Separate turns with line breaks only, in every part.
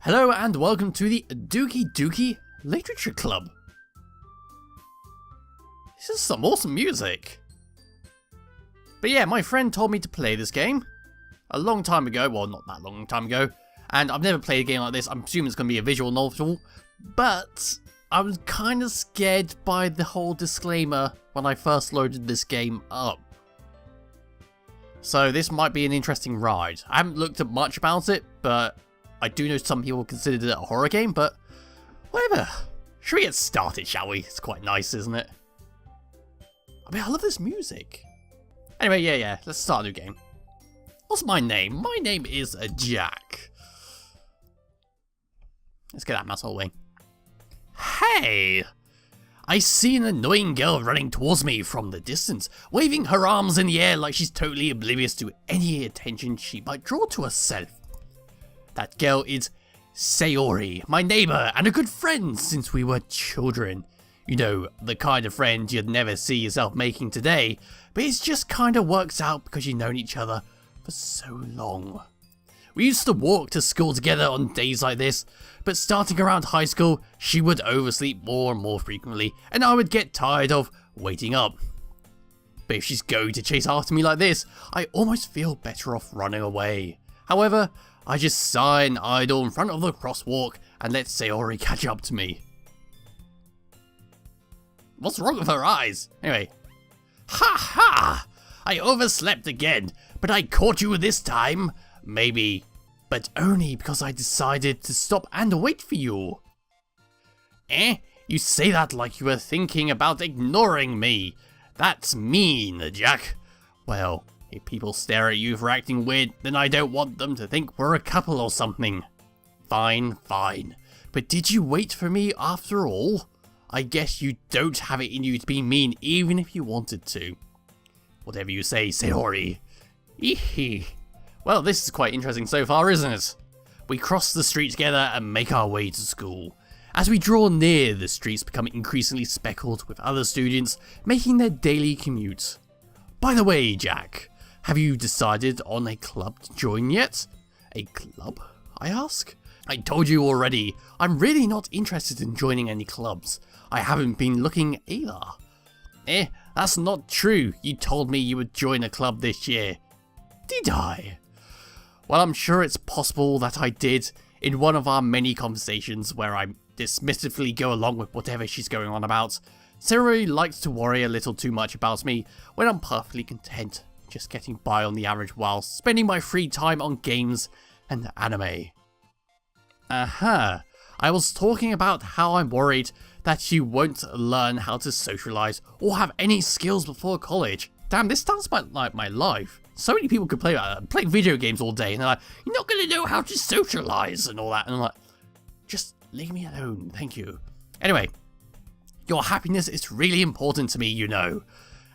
Hello and welcome to the Doki Doki Literature Club. This is some awesome music. But yeah, my friend told me to play this game a long time ago, well not that long time ago, and I've never played a game like this. I'm assuming it's going to be a visual novel, but I was kind of scared by the whole disclaimer when I first loaded this game up. So this might be an interesting ride. I haven't looked at much about it, but I do know some people considered it a horror game, but whatever. Should we get started, shall we? It's quite nice, isn't it? I mean, I love this music. Anyway, yeah, let's start a new game. What's my name? My name is Jack. Let's get that mouse all the way. Hey! I see an annoying girl running towards me from the distance, waving her arms in the air like she's totally oblivious to any attention she might draw to herself. That girl is Sayori, my neighbour and a good friend since we were children. You know, the kind of friend you'd never see yourself making today, but it just kinda works out because you've known each other for so long. We used to walk to school together on days like this, but starting around high school, she would oversleep more and more frequently, and I would get tired of waiting up. But if she's going to chase after me like this, I almost feel better off running away. However, I just sigh and idle in front of the crosswalk and let Sayori catch up to me. What's wrong with her eyes? Anyway. Ha ha! I overslept again, but I caught you this time. Maybe, but only because I decided to stop and wait for you. You say that like you were thinking about ignoring me. That's mean, Jack. Well, if people stare at you for acting weird, then I don't want them to think we're a couple or something. Fine. But did you wait for me after all? I guess you don't have it in you to be mean even if you wanted to. Whatever you say, Sayori. Eehee. Well, this is quite interesting so far, isn't it? We cross the street together and make our way to school. As we draw near, the streets become increasingly speckled with other students making their daily commute. By the way, Jack, have you decided on a club to join yet? A club? I ask. I told you already, I'm really not interested in joining any clubs. I haven't been looking either. That's not true. You told me you would join a club this year. Did I? Well, I'm sure it's possible that I did in one of our many conversations where I dismissively go along with whatever she's going on about. Sayori likes to worry a little too much about me when I'm perfectly content just getting by on the average while spending my free time on games and anime. I was talking about how I'm worried that you won't learn how to socialize or have any skills before college. Damn, this sounds like my life. So many people could play video games all day and they're like, you're not going to know how to socialize and all that. And I'm like, just leave me alone, thank you. Anyway, your happiness is really important to me, you know.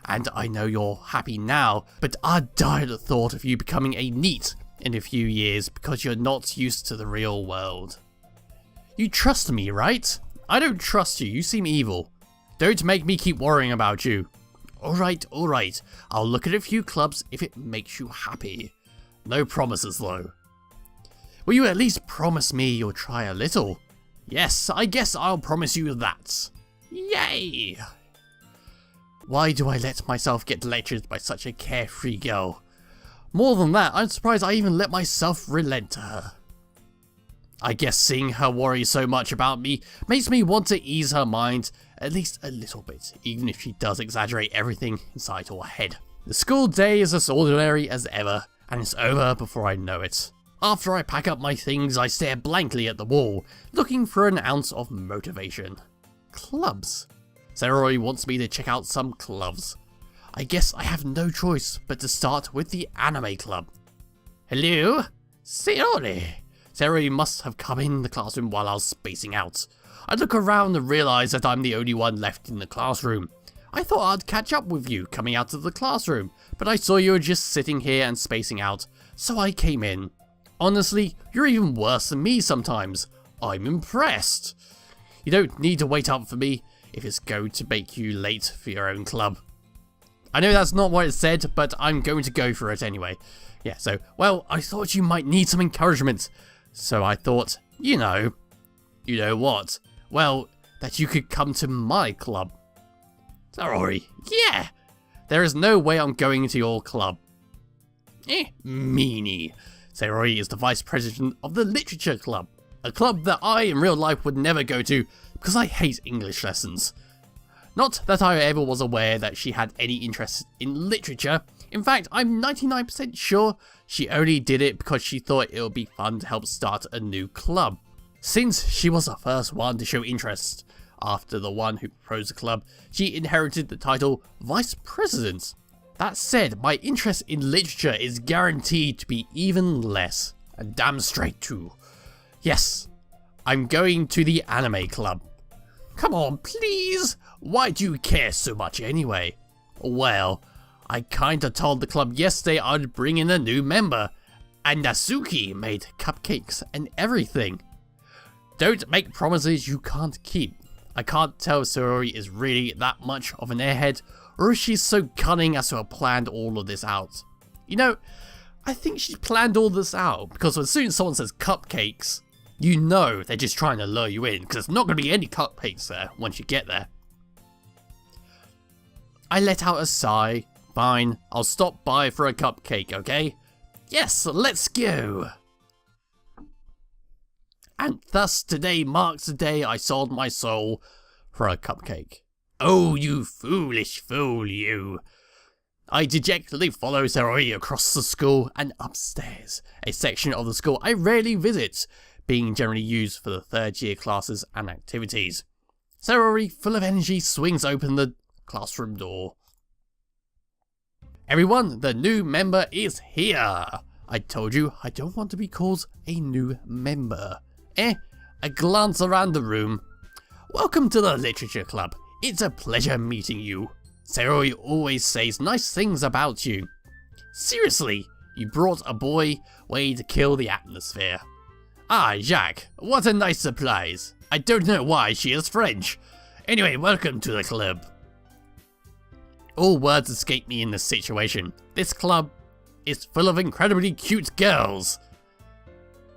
And I know you're happy now, but I die at the thought of you becoming a NEET in a few years because you're not used to the real world. You trust me, right? I don't trust you, you seem evil. Don't make me keep worrying about you. Alright, I'll look at a few clubs if it makes you happy. No promises though. Will you at least promise me you'll try a little? Yes, I guess I'll promise you that. Yay! Why do I let myself get lectured by such a carefree girl? More than that, I'm surprised I even let myself relent to her. I guess seeing her worry so much about me makes me want to ease her mind at least a little bit, even if she does exaggerate everything inside her head. The school day is as ordinary as ever, and it's over before I know it. After I pack up my things, I stare blankly at the wall, looking for an ounce of motivation. Clubs. Sayori wants me to check out some clubs. I guess I have no choice but to start with the anime club. Hello? Sayori? Sayori must have come in the classroom while I was spacing out. I look around and realise that I'm the only one left in the classroom. I thought I'd catch up with you coming out of the classroom, but I saw you were just sitting here and spacing out, so I came in. Honestly, you're even worse than me sometimes. I'm impressed. You don't need to wait up for me if it's going to make you late for your own club. I know that's not what it said, but I'm going to go for it anyway. Yeah, so, well, I thought you might need some encouragement. So I thought, You know what? Well, that you could come to my club. Sorry, yeah! There is no way I'm going to your club. Meanie. Sayori is the vice president of the Literature Club, a club that I in real life would never go to because I hate English lessons. Not that I ever was aware that she had any interest in literature. In fact, I'm 99% sure she only did it because she thought it would be fun to help start a new club. Since she was the first one to show interest, after the one who proposed the club, she inherited the title Vice President. That said, my interest in literature is guaranteed to be even less. And damn straight too. Yes, I'm going to the anime club. Come on, please! Why do you care so much anyway? Well, I kinda told the club yesterday I'd bring in a new member, and Natsuki made cupcakes and everything. Don't make promises you can't keep. I can't tell if Sayori is really that much of an airhead, or if she's so cunning as to have planned all of this out. You know, I think she planned all this out, because as soon as someone says cupcakes, you know they're just trying to lure you in, because there's not going to be any cupcakes there once you get there. I let out a sigh. Fine, I'll stop by for a cupcake, okay? Yes, let's go! And thus today marks the day I sold my soul for a cupcake. Oh, you foolish fool, you! I dejectedly follow Sayori across the school and upstairs, a section of the school I rarely visit, being generally used for the third-year classes and activities. Sayori, full of energy, swings open the classroom door. Everyone, the new member is here! I told you I don't want to be called a new member. A glance around the room. Welcome to the Literature Club. It's a pleasure meeting you. Sayori always says nice things about you. Seriously, you brought a boy way to kill the atmosphere. Ah, Jack, what a nice surprise. I don't know why she is French. Anyway, welcome to the club. All words escape me in this situation. This club is full of incredibly cute girls.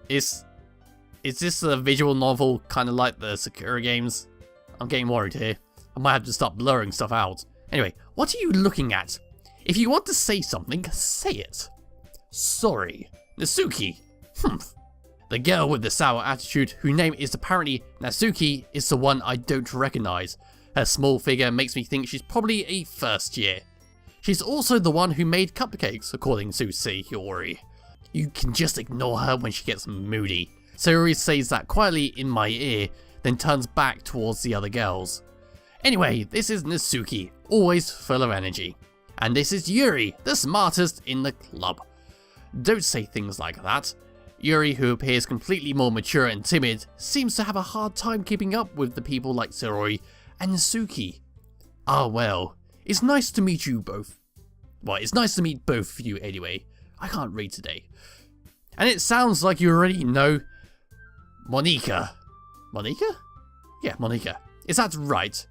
Is this a visual novel kind of like the Sakura games? I'm getting worried here. I might have to start blurring stuff out. Anyway, what are you looking at? If you want to say something, say it. Sorry. Natsuki. Humph. The girl with the sour attitude, whose name is apparently Natsuki, is the one I don't recognize. Her small figure makes me think she's probably a first year. She's also the one who made cupcakes, according to Sayori. You can just ignore her when she gets moody. Sayori says that quietly in my ear, then turns back towards the other girls. Anyway, this is Natsuki, always full of energy. And this is Yuri, the smartest in the club. Don't say things like that. Yuri, who appears completely more mature and timid, seems to have a hard time keeping up with the people like Sayori and Natsuki. Ah well, it's nice to meet you both. Well, it's nice to meet both of you anyway. I can't read today. And it sounds like you already know Monika. Monika? Yeah, Monika. Is that right?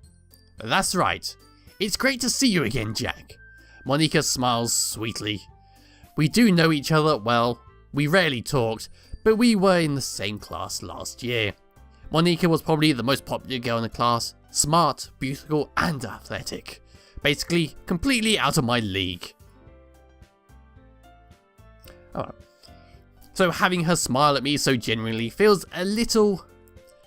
That's right. It's great to see you again, Jack. Monika smiles sweetly. We do know each other well. We rarely talked, but we were in the same class last year. Monika was probably the most popular girl in the class. Smart, beautiful, and athletic. Basically, completely out of my league. Oh. So having her smile at me so genuinely feels a little...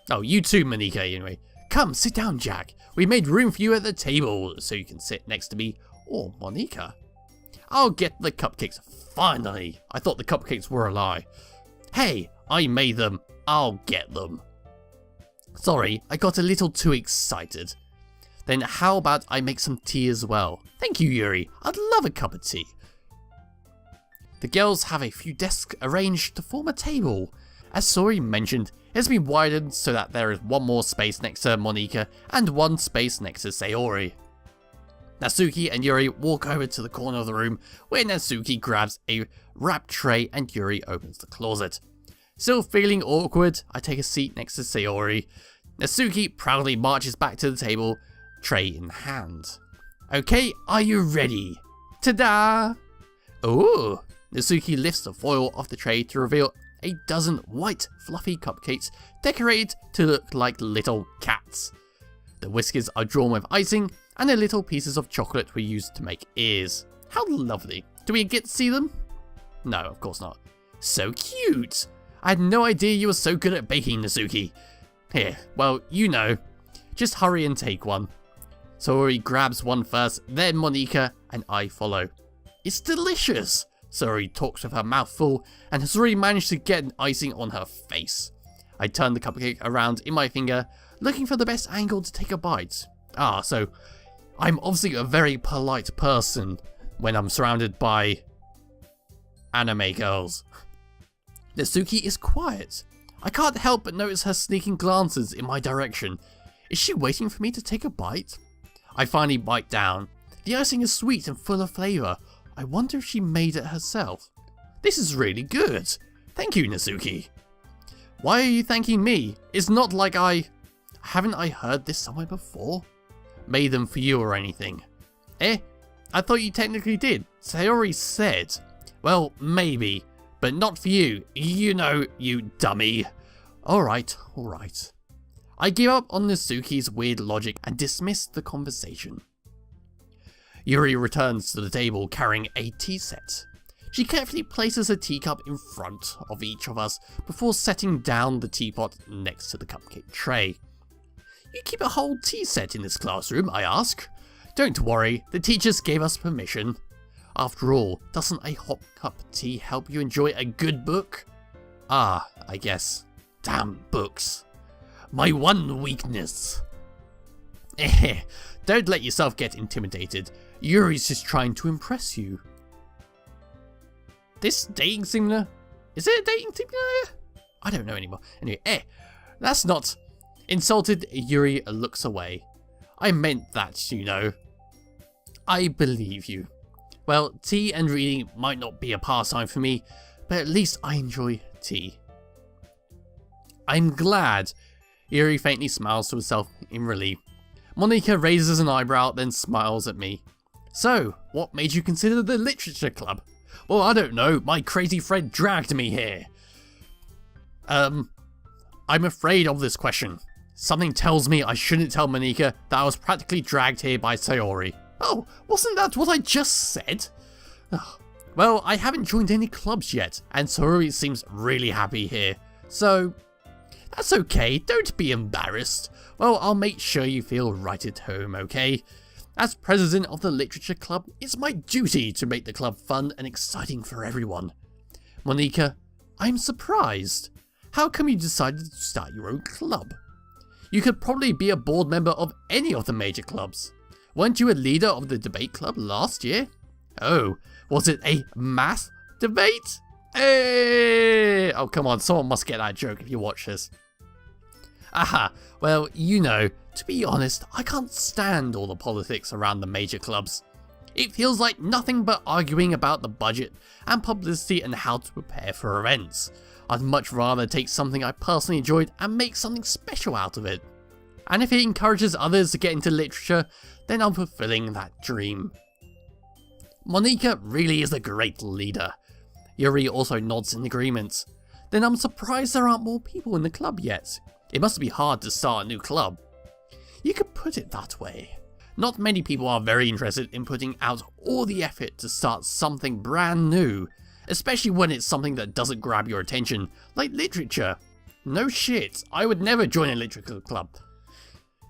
Oh, you too, Monika, anyway. Come, sit down, Jack. We made room for you at the table, so you can sit next to me or Monika. I'll get the cupcakes. Finally! I thought the cupcakes were a lie. Hey, I made them. I'll get them. Sorry, I got a little too excited. Then how about I make some tea as well? Thank you, Yuri. I'd love a cup of tea. The girls have a few desks arranged to form a table. As Sayori mentioned, it has been widened so that there is one more space next to Monika and one space next to Sayori. Natsuki and Yuri walk over to the corner of the room where Natsuki grabs a wrap tray and Yuri opens the closet. Still feeling awkward, I take a seat next to Sayori. Natsuki proudly marches back to the table, tray in hand. Okay, are you ready? Ta-da! Ooh! Natsuki lifts the foil off the tray to reveal a dozen white fluffy cupcakes decorated to look like little cats. The whiskers are drawn with icing, and the little pieces of chocolate were used to make ears. How lovely. Do we get to see them? No, of course not. So cute! I had no idea you were so good at baking, Nasuki. Here, well, you know. Just hurry and take one. Saori grabs one first, then Monika, and I follow. It's delicious! Saori talks with her mouth full, and has already managed to get an icing on her face. I turn the cupcake around in my finger, looking for the best angle to take a bite. So I'm obviously a very polite person when I'm surrounded by anime girls. Nasuki is quiet. I can't help but notice her sneaking glances in my direction. Is she waiting for me to take a bite? I finally bite down. The icing is sweet and full of flavour. I wonder if she made it herself. This is really good. Thank you, Nasuki. Why are you thanking me? It's not like haven't I heard this somewhere before? Made them for you or anything. I thought you technically did. Saori said. Well, maybe, but not for you. You know, you dummy. Alright. I give up on Nasuki's weird logic and dismiss the conversation. Yuri returns to the table carrying a tea set. She carefully places a teacup in front of each of us before setting down the teapot next to the cupcake tray. You keep a whole tea set in this classroom, I ask. Don't worry, the teachers gave us permission. After all, doesn't a hot cup of tea help you enjoy a good book? I guess. Damn books. My one weakness. Don't let yourself get intimidated. Yuri's just trying to impress you. This dating simulator? Is it a dating simulator? I don't know anymore. Anyway, that's not... Insulted, Yuri looks away. I meant that, you know. I believe you. Well, tea and reading might not be a pastime for me, but at least I enjoy tea. I'm glad. Yuri faintly smiles to herself in relief. Monika raises an eyebrow, then smiles at me. So, what made you consider the literature club? Well, I don't know. My crazy friend dragged me here. I'm afraid of this question. Something tells me I shouldn't tell Monika that I was practically dragged here by Saori. Oh, wasn't that what I just said? Well, I haven't joined any clubs yet, and Saori seems really happy here. So, that's okay. Don't be embarrassed. Well, I'll make sure you feel right at home, okay? As president of the literature club, it's my duty to make the club fun and exciting for everyone. Monika, I'm surprised. How come you decided to start your own club? You could probably be a board member of any of the major clubs. Weren't you a leader of the debate club last year? Oh, was it a math debate? Hey! Oh, come on, someone must get that joke if you watch this. Aha, well, you know, to be honest, I can't stand all the politics around the major clubs. It feels like nothing but arguing about the budget and publicity and how to prepare for events. I'd much rather take something I personally enjoyed and make something special out of it. And if it encourages others to get into literature, then I'm fulfilling that dream. Monika really is a great leader. Yuri also nods in agreement. Then I'm surprised there aren't more people in the club yet. It must be hard to start a new club. You could put it that way. Not many people are very interested in putting out all the effort to start something brand new, especially when it's something that doesn't grab your attention, like literature. No shit, I would never join a literature club.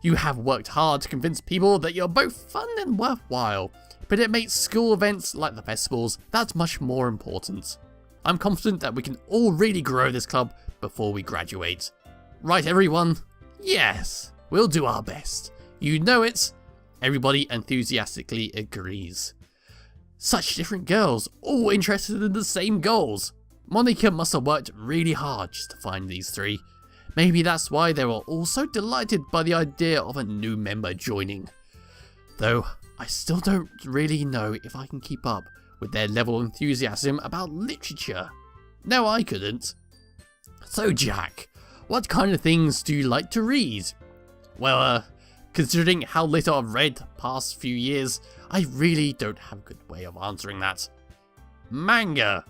You have worked hard to convince people that you're both fun and worthwhile, but it makes school events like the festivals that much more important. I'm confident that we can all really grow this club before we graduate. Right, everyone? Yes, we'll do our best. You know it. Everybody enthusiastically agrees. Such different girls, all interested in the same goals. Monika must have worked really hard just to find these three. Maybe that's why they were all so delighted by the idea of a new member joining. Though, I still don't really know if I can keep up with their level of enthusiasm about literature. No, I couldn't. So Jack, what kind of things do you like to read? Well, considering how little I've read the past few years, I really don't have a good way of answering that. Manga.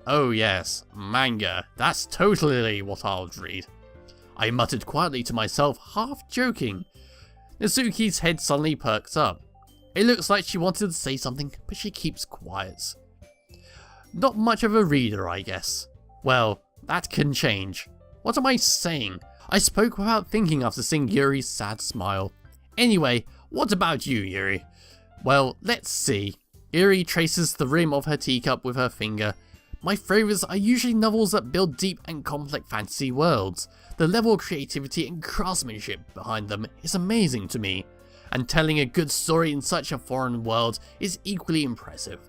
Oh yes, manga. That's totally what I'll read. I muttered quietly to myself, half joking. Natsuki's head suddenly perks up. It looks like she wanted to say something, but she keeps quiet. Not much of a reader, I guess. Well, that can change. What am I saying? I spoke without thinking after seeing Yuri's sad smile. Anyway, what about you, Yuri? Well, let's see. Yuri traces the rim of her teacup with her finger. My favourites are usually novels that build deep and complex fantasy worlds. The level of creativity and craftsmanship behind them is amazing to me, and telling a good story in such a foreign world is equally impressive.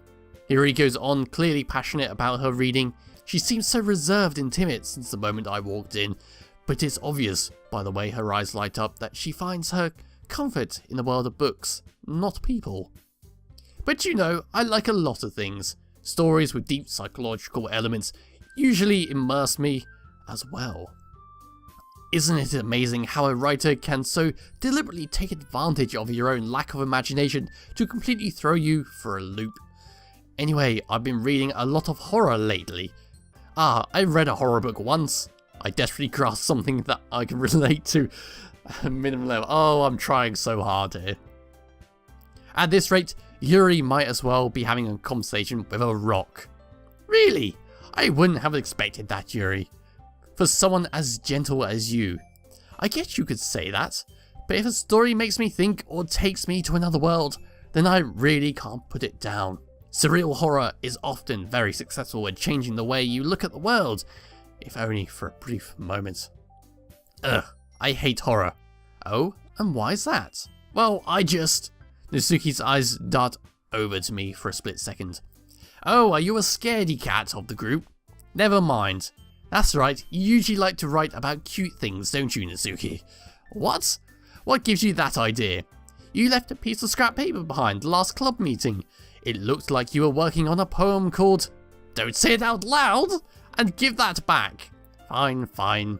Yuri goes on, clearly passionate about her reading. She seems so reserved and timid since the moment I walked in, but it's obvious, by the way her eyes light up, that she finds her comfort in the world of books, not people. But you know, I like a lot of things. Stories with deep psychological elements usually immerse me as well. Isn't it amazing how a writer can so deliberately take advantage of your own lack of imagination to completely throw you for a loop? Anyway, I've been reading a lot of horror lately. I read a horror book once. I desperately grasped something that I can relate to at a minimum level. Oh, I'm trying so hard here. At this rate, Yuri might as well be having a conversation with a rock. Really? I wouldn't have expected that, Yuri. For someone as gentle as you. I guess you could say that, but if a story makes me think or takes me to another world, then I really can't put it down. Surreal horror is often very successful at changing the way you look at the world, if only for a brief moment. Ugh, I hate horror. Oh, and why's that? Well, Natsuki's eyes dart over to me for a split second. Oh, are you a scaredy cat of the group? Never mind. That's right, you usually like to write about cute things, don't you, Natsuki? What? What gives you that idea? You left a piece of scrap paper behind the last club meeting. It looked like you were working on a poem called... Don't say it out loud! And give that back. Fine, fine.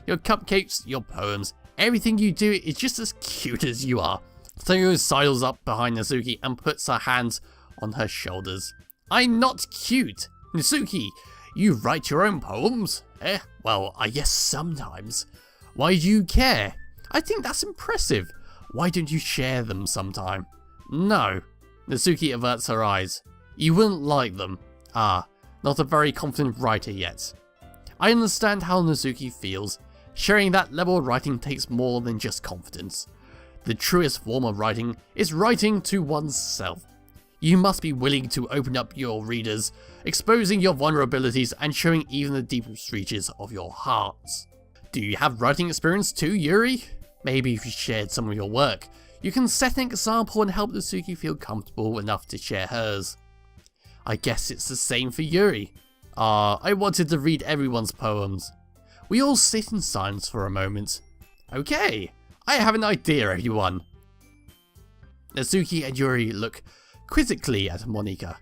Your cupcakes, your poems, everything you do is just as cute as you are. Tsuyu sidles up behind Natsuki and puts her hands on her shoulders. I'm not cute! Natsuki, you write your own poems? Well, I guess sometimes. Why do you care? I think that's impressive. Why don't you share them sometime? No. Natsuki averts her eyes. You wouldn't like them. Not a very confident writer yet. I understand how Natsuki feels. Sharing that level of writing takes more than just confidence. The truest form of writing is writing to oneself. You must be willing to open up your readers, exposing your vulnerabilities and showing even the deepest reaches of your hearts. Do you have writing experience too, Yuri? Maybe if you shared some of your work, you can set an example and help Natsuki feel comfortable enough to share hers. I guess it's the same for Yuri. I wanted to read everyone's poems. We all sit in silence for a moment. Okay, I have an idea, everyone. Natsuki and Yuri look quizzically at Monika.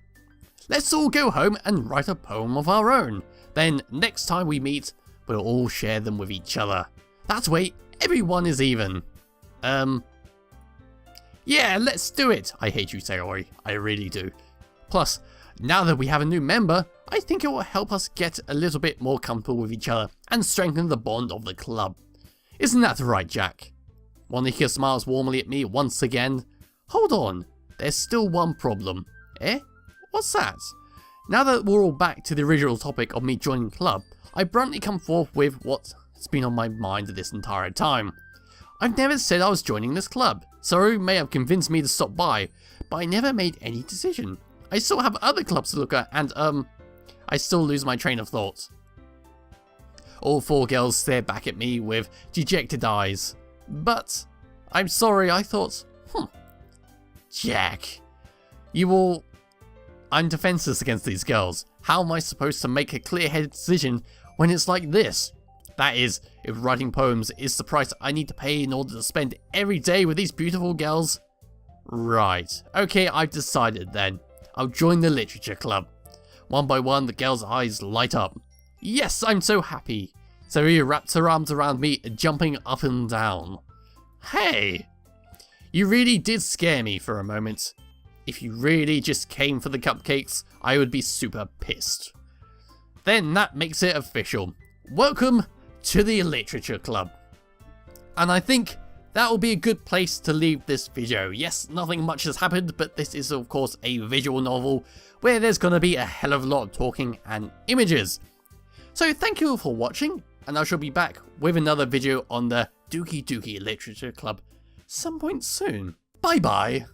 Let's all go home and write a poem of our own. Then next time we meet, we'll all share them with each other. That way, everyone is even. Yeah, let's do it. I hate you, Sayori. I really do. Plus, now that we have a new member, I think it will help us get a little bit more comfortable with each other and strengthen the bond of the club. Isn't that right, Jack? Monika smiles warmly at me once again. Hold on, there's still one problem. What's that? Now that we're all back to the original topic of me joining the club, I bluntly come forth with what has been on my mind this entire time. I've never said I was joining this club. Saru may have convinced me to stop by, but I never made any decision. I still have other clubs to look at and, I still lose my train of thought. All four girls stare back at me with dejected eyes. But, I'm sorry, I thought, Jack, I'm defenseless against these girls. How am I supposed to make a clear-headed decision when it's like this? That is, if writing poems is the price I need to pay in order to spend every day with these beautiful girls. Right, okay, I've decided then. I'll join the literature club. One by one, the girls' eyes light up. Yes, I'm so happy. Saria wraps her arms around me, jumping up and down. Hey! You really did scare me for a moment. If you really just came for the cupcakes, I would be super pissed. then that makes it official. Welcome to the Literature Club. And I think that will be a good place to leave this video. Yes, nothing much has happened, but this is of course a visual novel where there's going to be a hell of a lot of talking and images. So thank you all for watching, and I shall be back with another video on the Doki Doki Literature Club some point soon. Bye bye.